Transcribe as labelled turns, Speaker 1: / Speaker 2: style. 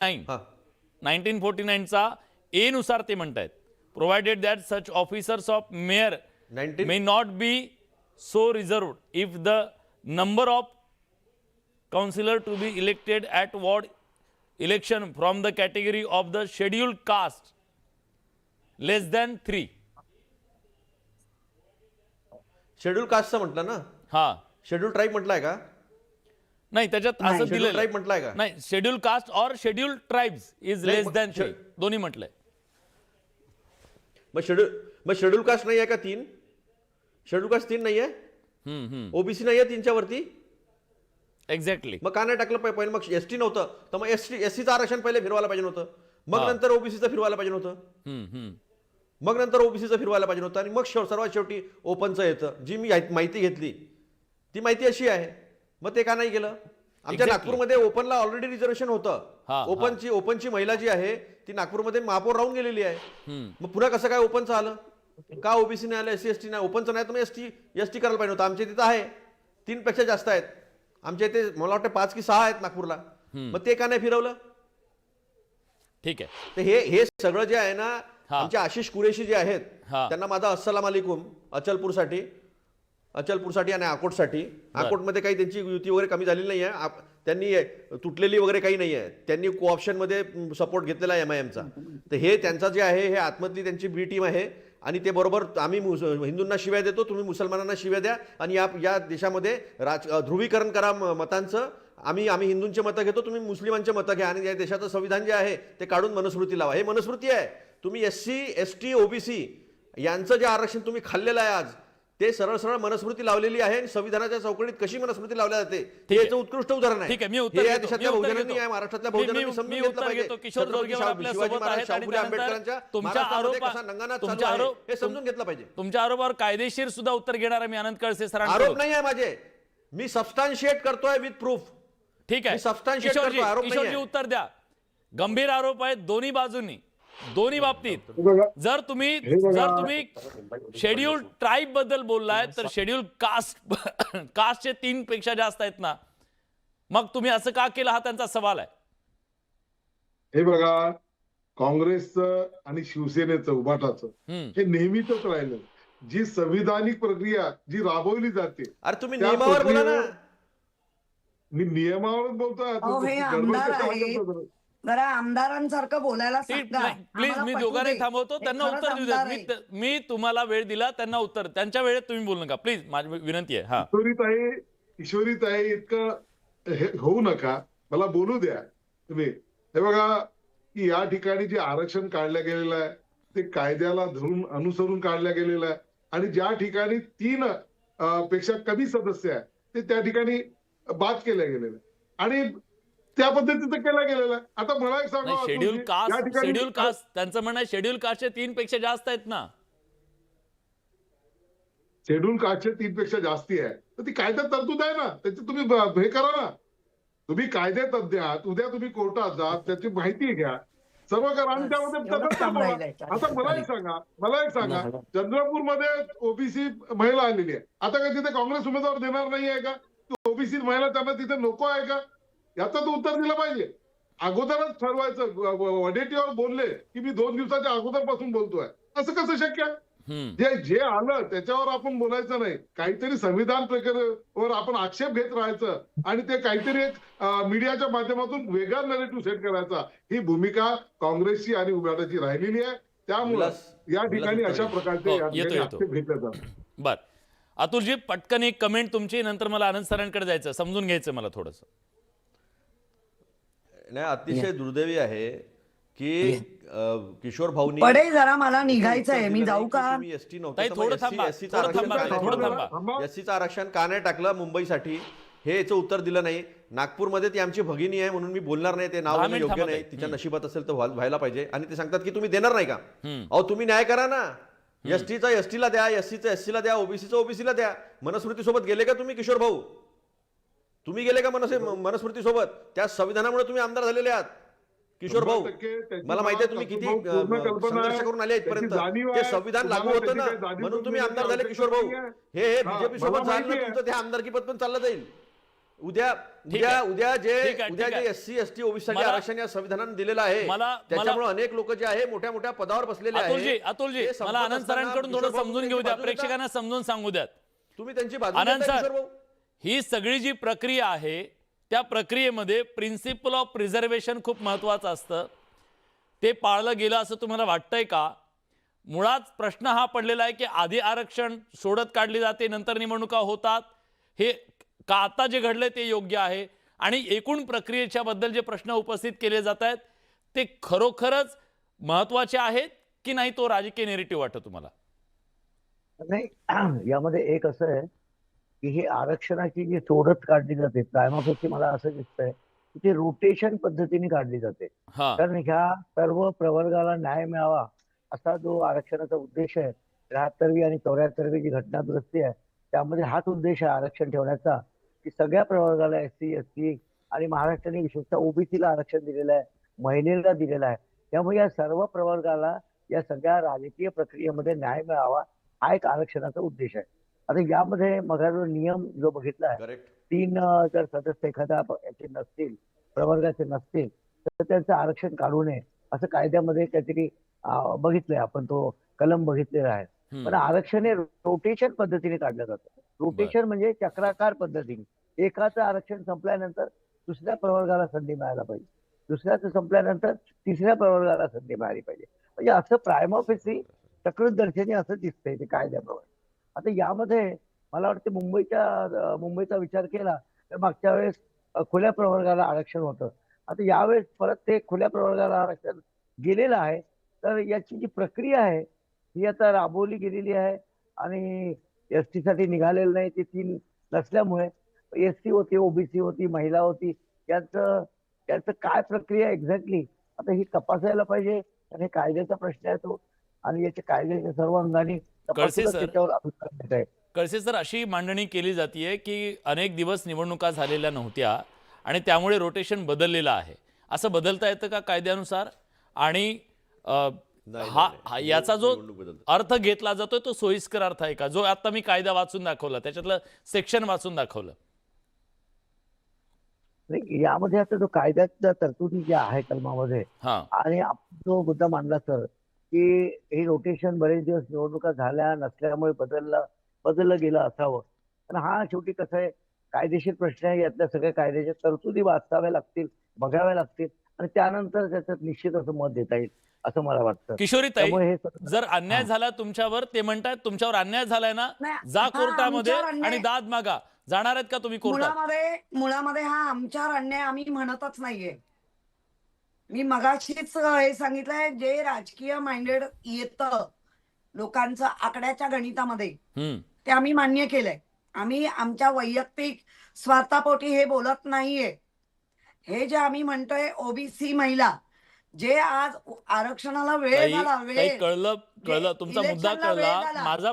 Speaker 1: हा
Speaker 2: 1949चा ए नुसार ते म्हणतायत, provided that such officers of mayor
Speaker 1: 19
Speaker 2: may not be so reserved if the number of councillor to be elected at ward election from the category of the scheduled caste less than 3.
Speaker 1: Schedule कास्टचं म्हटलं ना,
Speaker 2: हा
Speaker 1: schedule tribe म्हटलंय का?
Speaker 2: नाही, त्याच्यात असं
Speaker 1: schedule
Speaker 2: दिलेलं
Speaker 1: tribe म्हटलंय का?
Speaker 2: नाही, शेड्यूल कास्ट और शेड्यूल ट्राइब्स इज
Speaker 1: नाही,
Speaker 2: लेस
Speaker 1: मग
Speaker 2: दॅन 3 दोन्ही म्हटलंय.
Speaker 1: मग शेड्यूल कास्ट नाही आहे का? 3 शेड्यूल कास्ट 3 नाहीये, ओबीसी नाहीये 3च्या वरती.
Speaker 2: एक्झॅक्टली.
Speaker 1: मग का नाही टाकलं पहिले? मग एसटी नव्हतं तर मग एससीचं आरक्षण पहिले फिरवायला पाहिजे नव्हतं, मग नंतर ओबीसीचं फिरवायला पाहिजे नव्हतं, मग नंतर ओबीसीचं फिरवायला पाहिजे नव्हतं, आणि मग सर्वात शेवटी ओपनचं येतं. जी मी माहिती घेतली ती माहिती अशी आहे, मग ते का नाही केलं? आमच्या नागपूरमध्ये ओपनला ऑलरेडी रिझर्वेशन होतं. ओपनची महिला जी आहे ती नागपूरमध्ये महापौर राहून गेलेली आहे. मग पुन्हा कसं काय ओपनचं आलं? का ओबीसी नाही आलं, एससी एसटी नाही? ओपनचं नाही तर मग एसटी करायला पाहिजे होतं. आमच्या तिथं आहे 3 पेक्षा जास्त आहेत. आमच्या इथे मला वाटतं 5 की 6 आहेत नागपूरला. मग ते का नाही फिरवलं?
Speaker 2: ठीक आहे.
Speaker 1: तर हे सगळं जे आहे ना, आमचे आशिष कुरेशी जे आहेत त्यांना माझा अस्सलाम वालेकुम. अचलपूरसाठी आणि अकोटसाठी. अकोटमध्ये काही त्यांची युती वगैरे कमी झालेली नाही आहे, त्यांनी तुटलेली वगैरे काही नाही आहे. त्यांनी कोऑप्शनमध्ये सपोर्ट घेतलेला आहे MIMचा. तर हे त्यांचं जे आहे हे आतमधली त्यांची बी टीम आहे, आणि ते बरोबर आम्ही हिंदूंना शिव्या देतो, तुम्ही मुसलमानांना शिव्या द्या, आणि या देशामध्ये ध्रुवीकरण करा मतांचं. आम्ही हिंदूंचे मतं घेतो, तुम्ही मुस्लिमांचे मतं घ्या, आणि या देशाचं संविधान जे आहे ते काढून मनुस्मृती लावा. हे मनुस्मृती आहे. तुम्ही SC ST OBC यांचं जे आरक्षण तुम्ही खाल्लेलं आहे आज, ते सरळ सरळ मनुस्मृती लावलेली आहे, आणि संविधानाच्या चौकटीत कशी मनुस्मृती लावल्या जाते ते याचं उत्कृष्ट उदाहरण आहे. हे या देशातल्या बहुजनांनी आहे, महाराष्ट्रातल्या बहुजनांनी समजून घेतलं पाहिजे. छत्रपती शिवाजी महाराज, शाहू आंबेडकरांच्या महाराष्ट्रामध्ये कसा नंगानाथ चालू आहे हे समजून घेतलं पाहिजे.
Speaker 2: तुमच्या आरोपावर कायदेशीर सुद्धा उत्तर घेणार आहे मी अनंत खडसे सरांना.
Speaker 1: आरोप नाही आहे माझे, मी सबस्टॅन्शिएट करतोय विथ प्रूफ.
Speaker 2: ठीक आहे,
Speaker 1: सबस्टॅन्शिएट करतोय, आरोप नाही
Speaker 2: किशोरजी
Speaker 1: आहे.
Speaker 2: उत्तर द्या. गंभीर आरोप आहेत दोन्ही बाजूंनी, दोन्ही बाबतीत. जर तुम्ही शेड्यूल ट्राईब बद्दल बोललाय तर शेड्यूल कास्टचे 3 पेक्षा जास्त आहेत ना, मग तुम्ही असं का केलं हा त्यांचा सवाल आहे.
Speaker 3: हे बघा, काँग्रेसचं आणि शिवसेनेचं उभाटाचं हे नेहमीच राहिलं. जी संविधानिक प्रक्रिया जी राबवली जाते,
Speaker 1: अरे तुम्ही नियमावर बोला ना.
Speaker 3: मी नियमावरच बोलतोय.
Speaker 4: जरा आमदारांसारखं बोलायला सांगा.
Speaker 2: प्लीज, मी दोघांनाही थांबवतो, त्यांना उत्तर देऊ द्या. मी तुम्हाला वेळ दिला, त्यांना उत्तर त्यांच्या वेळेत तुम्ही बोलू नका प्लीज, माझी विनंती आहे. हा
Speaker 3: किशोरीताई इतकं होऊ नका, मला बोलू द्या तुम्ही. हे बघा की या ठिकाणी जे आरक्षण काढलं गेलेलं आहे ते कायद्याला धरून अनुसरून काढलं गेलेलं आहे, आणि ज्या ठिकाणी 3 पेक्षा कमी सदस्य आहे ते त्या ठिकाणी बाद केल्या गेलेलं आहे, आणि त्या पद्धतीचं केलं गेलेलं आहे. आता मला एक सांगा,
Speaker 2: शेड्यूल कास्ट त्यांचं म्हणणं आहे शेड्यूल कास्टचे 3 पेक्षा जास्त आहेत ना.
Speaker 3: शेड्यूल कास्टचे 3 पेक्षा जास्ती आहे तर ती कायद्यात तरतूद आहे ना, त्याची तुम्ही हे करा ना. तुम्ही कायदे तज्ञ आहात, उद्या तुम्ही कोर्टात जा, त्याची माहिती घ्या, सर्व करा, आणि त्यामध्ये. आता मला एक सांगा, चंद्रपूरमध्ये ओबीसी महिला आलेली आहे, आता काय तिथे काँग्रेस उमेदवार देणार नाही आहे का? ओबीसी महिला त्यांना तिथे नको आहे का? याचं तर उत्तर दिलं पाहिजे. अगोदरच ठरवायचं. वडेट्टीवर बोलले की मी 2 दिवसाच्या अगोदरपासून बोलतोय, असं कसं शक्य आहे? जे आलं त्याच्यावर आपण बोलायचं नाही, काहीतरी संविधान प्रक्रियेवर आपण आक्षेप घेत राहायचं, आणि ते काहीतरी एक मीडियाच्या माध्यमातून वेगळा नॅरेटिव्ह सेट करायचा, ही भूमिका काँग्रेसची आणि उभाटाची राहिलेली आहे. त्यामुळे या ठिकाणी अशा प्रकारचे आक्षेप घेतले जातात.
Speaker 2: बर, अतुलजी पटकन एक कमेंट तुमची, नंतर मला आनंद सरांकडे जायचं, समजून घ्यायचं मला थोडंसं.
Speaker 1: नाही, अतिशय दुर्दैवी आहे की किशोर भाऊनी
Speaker 4: पडे जरा मला निघायचं आहे, मी जाऊ का?
Speaker 1: एससीचं आरक्षण का नाही टाकलं मुंबईसाठी, हे याचं उत्तर दिलं नाही. नागपूरमध्ये ती आमची भगिनी आहे म्हणून मी बोलणार नाही, ते नाव योग्य नाही, तिच्या नशिबात असेल तर व्हायला पाहिजे. आणि ते सांगतात की तुम्ही देणार नाही का? अहो तुम्ही न्याय करा ना. एसटीचा एसटीला द्या, एससीचं एससीला द्या, ओबीसीचं ओबीसीला द्या. मनुस्मृती सोबत गेले का तुम्ही किशोर भाऊ? तुम्ही गेले का मनुस्मृती सोबत? त्या संविधानामुळे तुम्ही आमदार झालेले आहात किशोर भाऊ. मला माहिती आहे तुम्ही किती संघर्ष करून आले इथपर्यंत. ते संविधान लागू होतं ना म्हणून तुम्ही आमदार झाले किशोर भाऊ. हे बीजेपी सोबत झालं ना तुमचं, ते आमदारकी पद पण चाललं जाईल. उद्या
Speaker 2: ठीक आहे.
Speaker 1: उद्या जे
Speaker 2: ठीक आहे,
Speaker 1: उद्या
Speaker 2: ठीक
Speaker 1: जे
Speaker 2: आहे.
Speaker 1: SC ST OBC साठी
Speaker 2: मला-
Speaker 1: आरक्षण या संविधानाने दिलेलं आहे, त्याच्यामुळे अनेक लोक जे आहे मोठ्या मोठ्या पदावर बसलेले
Speaker 2: अतुलजी
Speaker 1: आहेत.
Speaker 2: अतुलजी
Speaker 1: ते संपत
Speaker 2: मला आनंद
Speaker 1: असताना
Speaker 2: सरांकडून थोडं
Speaker 1: किशोर भाऊ
Speaker 2: समजून
Speaker 1: तुम्ही
Speaker 2: घेऊ द्या,
Speaker 1: त्यांची बाजू घेता?
Speaker 2: प्रेक्षकांना समजून सांगू द्यात.
Speaker 1: तुम्ही त्यांची बाजू
Speaker 2: आनंद
Speaker 1: घेता,
Speaker 2: सर,
Speaker 1: किशोर भाऊ?
Speaker 2: ही सगळी जी प्रक्रिया आहे त्या प्रक्रियेमध्ये प्रिन्सिपल ऑफ प्रिझर्वेशन खूप महत्वाचं असतं. ते पाळलं गेलं असं तुम्हाला वाटतंय का? मुळात प्रश्न हा पडलेला आहे की आधी आरक्षण सोडत काढली जाते, नंतर निवडणुका होतात. हे का आता जे घडलंय ते योग्य आहे? आणि एकूण प्रक्रियेच्या बद्दल जे प्रश्न उपस्थित केले जात आहेत ते खरोखरच महत्वाचे आहेत की नाही, तो राजकीय नेरेटिव्ह वाटतो तुम्हाला?
Speaker 5: नाही, यामध्ये एक असं आहे की ही आरक्षणाची जी सोडत काढली जाते प्रायमाफेसी मला असं दिसतंय की ती रोटेशन पद्धतीने काढली जाते.
Speaker 2: हा,
Speaker 5: कारण ह्या सर्व प्रवर्गाला न्याय मिळावा असा जो आरक्षणाचा उद्देश आहे, 73वी आणि 74वी जी घटना दुरुस्ती आहे त्यामध्ये हाच उद्देश आहे आरक्षण ठेवण्याचा, की सगळ्या प्रवर्गाला SC ST आणि महाराष्ट्राने विशेषतः OBCला आरक्षण दिलेलं आहे, महिलेला दिलेलं आहे. त्यामुळे या सर्व प्रवर्गाला या सगळ्या राजकीय प्रक्रियेमध्ये न्याय मिळावा हा एक आरक्षणाचा उद्देश आहे. आता यामध्ये मग जो नियम जो बघितला आहे,
Speaker 1: करेक्ट.
Speaker 5: 3 जर सदस्य एखाद्या याचे नसतील, प्रवर्गाचे नसतील तर त्यांचं आरक्षण काढू नये असं कायद्यामध्ये काहीतरी बघितलंय आपण, तो कलम बघितलेला आहे. पण आरक्षण हे रोटेशन पद्धतीने काढलं जातं. रोटेशन म्हणजे चक्राकार पद्धतीने, एकाचं आरक्षण संपल्यानंतर दुसऱ्या प्रवर्गाला संधी मिळायला पाहिजे, दुसऱ्याचं संपल्यानंतर तिसऱ्या प्रवर्गाला संधी मिळाली पाहिजे. म्हणजे असं प्रायमाफेसी चक्रदर्शनी असं दिसतंय ते कायद्याप्रमाणे. आता यामध्ये मला वाटतं मुंबईचा विचार केला तर मागच्या वेळेस खुल्या प्रवर्गाला आरक्षण होतं. आता यावेळेस परत ते खुल्या प्रवर्गाला आरक्षण गेलेलं आहे. तर याची जी प्रक्रिया आहे ही आता राबवली गेलेली आहे आणि ST साठी निघालेलं नाही. ते 3 नसल्यामुळे SC होती, OBC होती, महिला होती, त्याचं काय प्रक्रिया एक्झॅक्टली आता ही तपासायला पाहिजे. आणि हे कायद्याचा प्रश्न आहे तो, आणि याच्या कायद्याच्या सर्व अंगाने
Speaker 2: कळसे सर,
Speaker 5: त्याच्यावर अभिप्राय देत आहे.
Speaker 2: कळसे सर, अशी मांडणी केली जाते की अनेक दिवस निवडणुका झालेल्या नव्हत्या आणि त्यामुळे रोटेशन बदललेलं आहे. असं बदलता येतं का कायद्यानुसार? आणि याचा जो अर्थ घेतला जातोय तो सोयीस्कर अर्थ आहे का, जो आता मी कायदा वाचून दाखवला त्याच्यातलं सेक्शन वाचून दाखवलं?
Speaker 5: यामध्ये आता जो कायद्याच्या तरतुदी ज्या आहे कलमामध्ये, आणि जो मुद्दा मांडला सर की हे रोटेशन बरेच दिवस निवडणुका झाल्या नसल्यामुळे बदललं गेलं असावं. पण हा शेवटी कसं आहे, कायदेशीर प्रश्न आहे. यातल्या सगळ्या कायद्याच्या तरतुदी वाचाव्या लागतील, बघाव्या लागतील आणि त्यानंतर त्याच्यात निश्चित असं मत देता येईल असं मला वाटतं.
Speaker 2: किशोरीताई, जर अन्याय झाला तुमच्यावर, ते म्हणतात तुमच्यावर अन्याय झालाय ना, जा कोर्टामध्ये आणि दाद मागा. जाणार आहेत का तुम्ही कोर्टात?
Speaker 4: मुळामध्ये हा आमच्यावर अन्याय आम्ही म्हणतच नाहीये. मी मगाशीच हे सांगितलंय, जे राजकीय माइंडेड येतं लोकांचं आकड्याच्या गणितामध्ये ते आम्ही मान्य केलंय. आम्ही आमच्या वैयक्तिक स्वार्थापोटी हे बोलत नाहीये. हे जे आम्ही म्हणतोय OBC महिला, जे आज आरक्षणाला वेळ झाला,
Speaker 2: कळलं तुमचा मुद्दा कळला. माझा